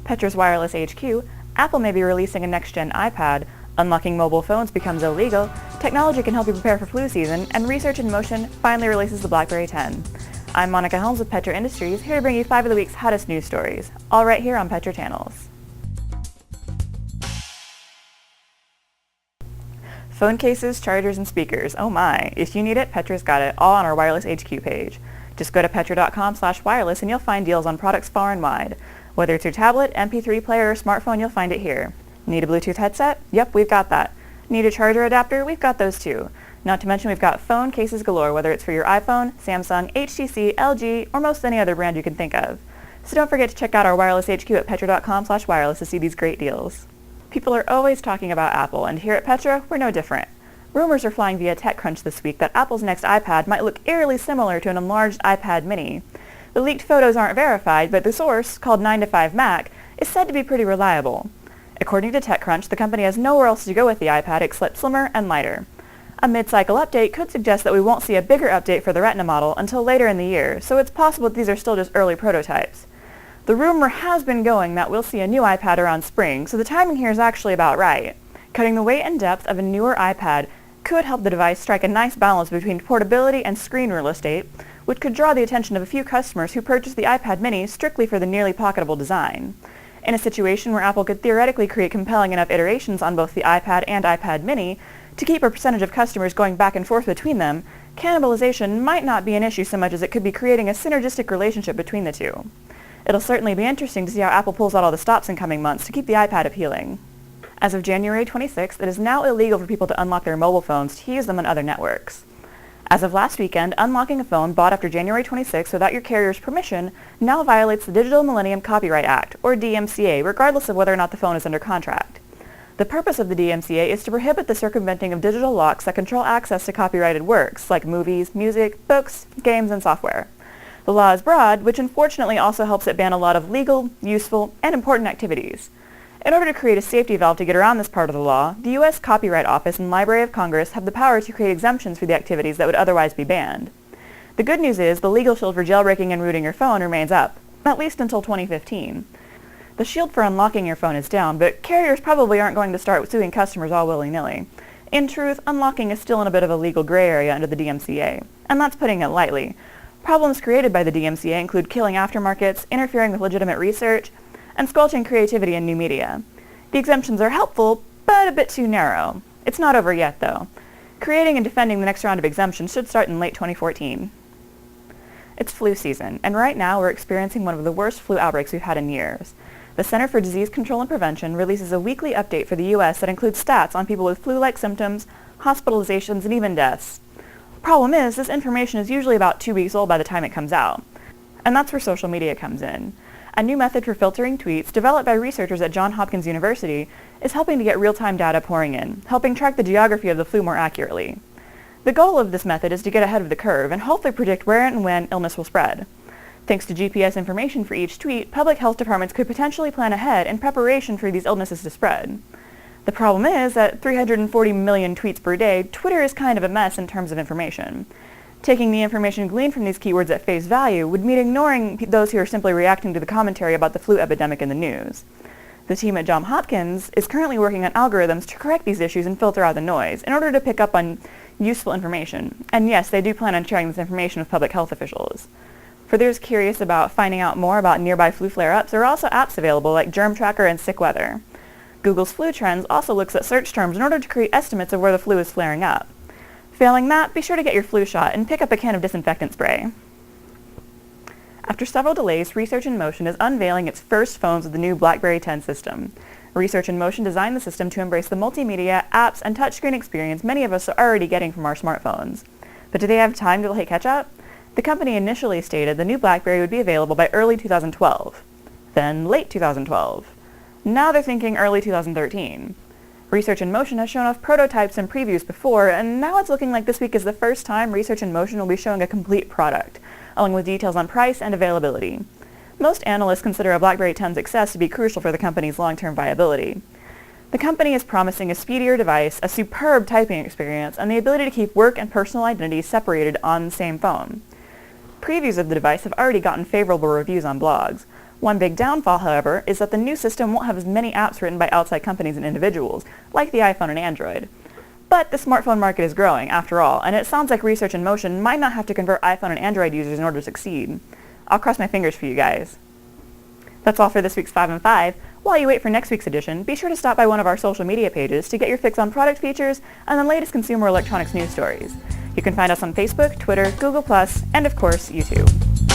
Petra's Wireless HQ, Apple may be releasing a next-gen iPad, unlocking mobile phones becomes illegal, technology can help you prepare for flu season, and Research in Motion finally releases the BlackBerry 10. I'm Monica Helms with Petra Industries, here to bring you 5 of the week's hottest news stories, all right here on Petra Channels. Phone cases, chargers, and speakers. Oh my, if you need it, Petra's got it, all on our Wireless HQ page. Just go to petra.com/wireless and you'll find deals on products far and wide. Whether it's your tablet, MP3 player, or smartphone, you'll find it here. Need a Bluetooth headset? Yep, we've got that. Need a charger adapter? We've got those too. Not to mention we've got phone cases galore, whether it's for your iPhone, Samsung, HTC, LG, or most any other brand you can think of. So don't forget to check out our Wireless HQ at petra.com/wireless to see these great deals. People are always talking about Apple, and here at Petra, we're no different. Rumors are flying via TechCrunch this week that Apple's next iPad might look eerily similar to an enlarged iPad mini. The leaked photos aren't verified, but the source, called 9to5Mac, is said to be pretty reliable. According to TechCrunch, the company has nowhere else to go with the iPad except slimmer and lighter. A mid-cycle update could suggest that we won't see a bigger update for the Retina model until later in the year, so it's possible that these are still just early prototypes. The rumor has been going that we'll see a new iPad around spring, so the timing here is actually about right. Cutting the weight and depth of a newer iPad could help the device strike a nice balance between portability and screen real estate, which could draw the attention of a few customers who purchased the iPad mini strictly for the nearly pocketable design. In a situation where Apple could theoretically create compelling enough iterations on both the iPad and iPad mini to keep a percentage of customers going back and forth between them, cannibalization might not be an issue so much as it could be creating a synergistic relationship between the two. It'll certainly be interesting to see how Apple pulls out all the stops in coming months to keep the iPad appealing. As of January 26th, it is now illegal for people to unlock their mobile phones to use them on other networks. As of last weekend, unlocking a phone bought after January 26th without your carrier's permission now violates the Digital Millennium Copyright Act, or DMCA, regardless of whether or not the phone is under contract. The purpose of the DMCA is to prohibit the circumventing of digital locks that control access to copyrighted works, like movies, music, books, games, and software. The law is broad, which unfortunately also helps it ban a lot of legal, useful, and important activities. In order to create a safety valve to get around this part of the law, the U.S. Copyright Office and Library of Congress have the power to create exemptions for the activities that would otherwise be banned. The good news is the legal shield for jailbreaking and rooting your phone remains up, at least until 2015. The shield for unlocking your phone is down, but carriers probably aren't going to start suing customers all willy-nilly. In truth, unlocking is still in a bit of a legal gray area under the DMCA, and that's putting it lightly. Problems created by the DMCA include killing aftermarkets, interfering with legitimate research, and squelching creativity in new media. The exemptions are helpful, but a bit too narrow. It's not over yet, though. Creating and defending the next round of exemptions should start in late 2014. It's flu season, and right now we're experiencing one of the worst flu outbreaks we've had in years. The Center for Disease Control and Prevention releases a weekly update for the U.S. that includes stats on people with flu-like symptoms, hospitalizations, and even deaths. Problem is, this information is usually about 2 weeks old by the time it comes out. And that's where social media comes in. A new method for filtering tweets, developed by researchers at Johns Hopkins University, is helping to get real-time data pouring in, helping track the geography of the flu more accurately. The goal of this method is to get ahead of the curve and hopefully predict where and when illness will spread. Thanks to GPS information for each tweet, public health departments could potentially plan ahead in preparation for these illnesses to spread. The problem is that 340 million tweets per day, Twitter is kind of a mess in terms of information. Taking the information gleaned from these keywords at face value would mean ignoring those who are simply reacting to the commentary about the flu epidemic in the news. The team at Johns Hopkins is currently working on algorithms to correct these issues and filter out the noise in order to pick up on useful information. And yes, they do plan on sharing this information with public health officials. For those curious about finding out more about nearby flu flare-ups, there are also apps available like Germ Tracker and Sick Weather. Google's Flu Trends also looks at search terms in order to create estimates of where the flu is flaring up. Failing that, be sure to get your flu shot and pick up a can of disinfectant spray. After several delays, Research in Motion is unveiling its first phones with the new BlackBerry 10 system. Research in Motion designed the system to embrace the multimedia, apps, and touchscreen experience many of us are already getting from our smartphones. But do they have time to play catch-up? The company initially stated the new BlackBerry would be available by early 2012, then late 2012. Now they're thinking early 2013. Research in Motion has shown off prototypes and previews before, and now it's looking like this week is the first time Research in Motion will be showing a complete product, along with details on price and availability. Most analysts consider a BlackBerry 10's success to be crucial for the company's long-term viability. The company is promising a speedier device, a superb typing experience, and the ability to keep work and personal identity separated on the same phone. Previews of the device have already gotten favorable reviews on blogs. One big downfall, however, is that the new system won't have as many apps written by outside companies and individuals, like the iPhone and Android. But the smartphone market is growing, after all, and it sounds like research in motion might not have to convert iPhone and Android users in order to succeed. I'll cross my fingers for you guys. That's all for this week's 5 and 5. While you wait for next week's edition, be sure to stop by one of our social media pages to get your fix on product features and the latest consumer electronics news stories. You can find us on Facebook, Twitter, Google+, and of course, YouTube.